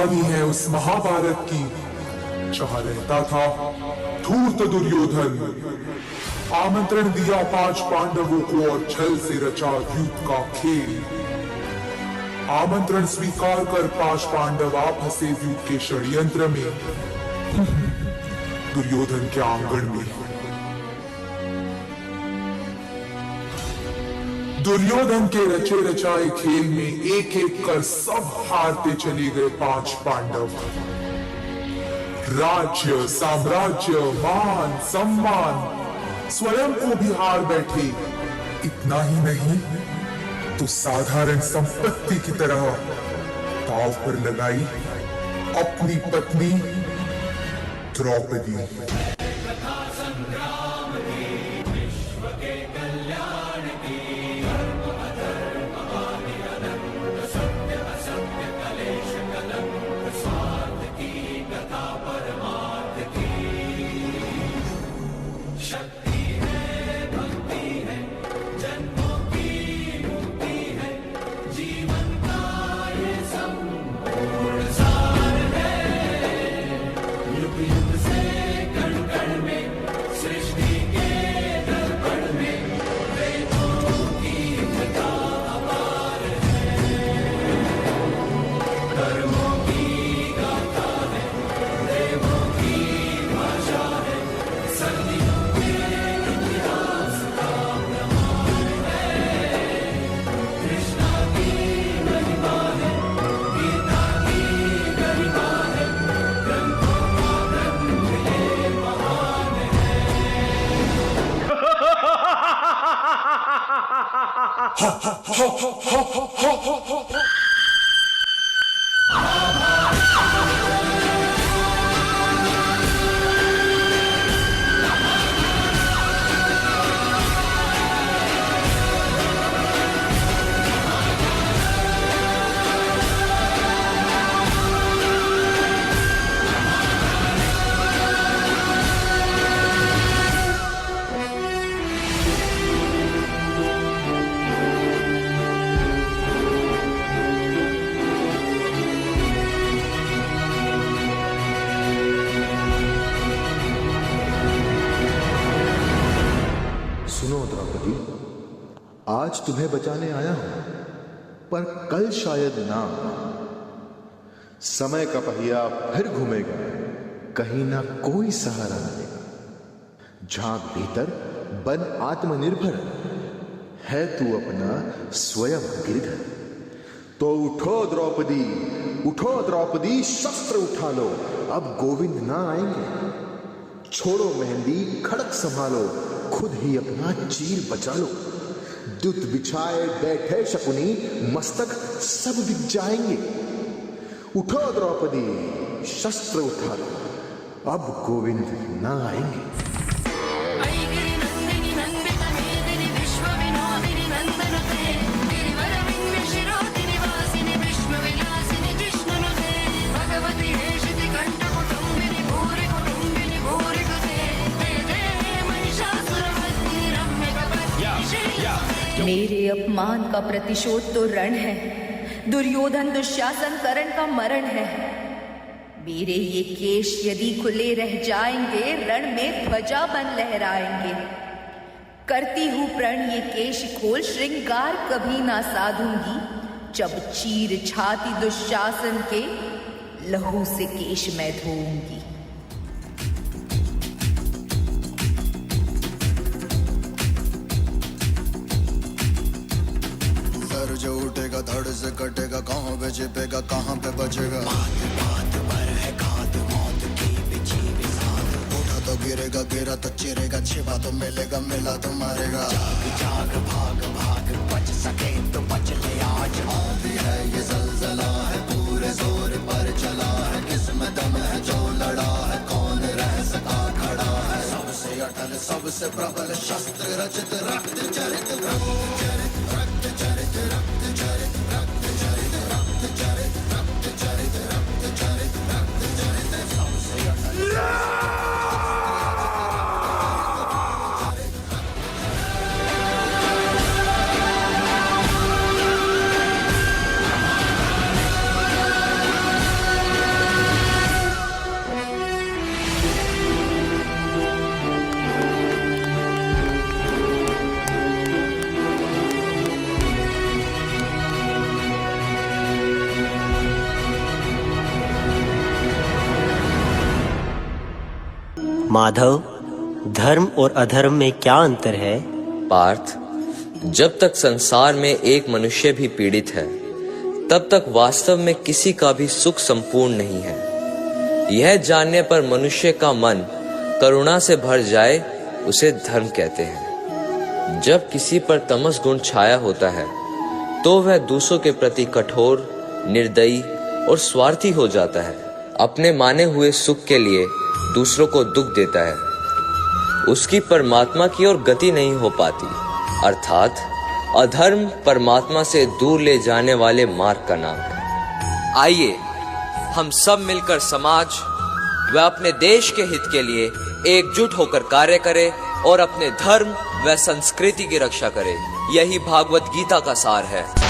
समाधि है उस महाभारत की, जहां रहता था धूर्त दुर्योधन। आमंत्रण दिया 5 पांडवों को और छल से रचा युद्ध का खेल। आमंत्रण स्वीकार कर 5 पांडव आ फंसे युद्ध के षड्यंत्र में, दुर्योधन के आंगन में। दुर्योधन के रचे रचाए खेल में एक एक कर सब हारते चले गए 5 पांडव। राज्य, साम्राज्य, मान, सम्मान स्वयं को भी हार बैठे। इतना ही नहीं तो साधारण संपत्ति की तरह दांव पर लगाई अपनी पत्नी द्रौपदी। आज तुम्हें बचाने आया हूं, पर कल शायद ना। समय का पहिया फिर घूमेगा, कहीं ना कोई सहारा मिलेगा। झांक भीतर, बन आत्मनिर्भर, है तू अपना स्वयं गिरधर। तो उठो द्रौपदी, उठो द्रौपदी, शस्त्र उठा लो, अब गोविंद ना आएंगे। छोड़ो मेहंदी, खड़क संभालो, खुद ही अपना चीर बचा लो। दूत बिछाए बैठे शकुनी, मस्तक सब बिक जाएंगे। उठो द्रौपदी, शस्त्र उठा लो, अब गोविंद ना आएंगे। मेरे अपमान का प्रतिशोध तो रण है, दुर्योधन दुशासन करण का मरण है। मेरे ये केश यदि खुले रह जाएंगे, रण में ध्वजा बन लहराएंगे। करती हूं प्रण ये केश खोल, श्रृंगार कभी ना साधूंगी। जब चीर छाती दुशासन के, लहू से केश मैं धोऊंगी। जो उठेगा धड़ से कटेगा, कहाँ पे छिपेगा कहाँ पे बचेगा। बात बात पर है घात, मौत की बिछी बिसात। उठा तो गिरेगा, गिरा तो चिरेगा, छिपा तो मिलेगा, मिला तो मारेगा। जाग जाग भाग भाग, बच सके तो बच ले आज। आंधी है ये जलजला है, पूरे जोर पर चला है। किसमें दम है जो लड़ा है, कौन रह सका खड़ा है। सबसे अटल सबसे प्रबल शस्त्र रचित, रक्त चरित रक्त चरित रक्त चरित रक्त चरित रक्त चरित रक्त चरित रक्त चरित रक्त चरित रक्त चरित सबसे अटल। माधव, धर्म और अधर्म में क्या अंतर है? पार्थ, जब तक संसार में एक मनुष्य भी पीड़ित है, तब तक वास्तव में किसी का भी सुख संपूर्ण नहीं है। यह जानने पर मनुष्य का मन करुणा से भर जाए, उसे धर्म कहते हैं। जब किसी पर तमस गुण छाया होता है, तो वह दूसरों के प्रति कठोर, निर्दयी और स्वार्थी हो जाता है। अपने माने हुए सुख के लिए दूसरों को दुख देता है। उसकी परमात्मा की ओर गति नहीं हो पाती, अर्थात अधर्म परमात्मा से दूर ले जाने वाले मार्ग का नाम है। आइए हम सब मिलकर समाज व अपने देश के हित के लिए एकजुट होकर कार्य करें और अपने धर्म व संस्कृति की रक्षा करें। यही भागवत गीता का सार है।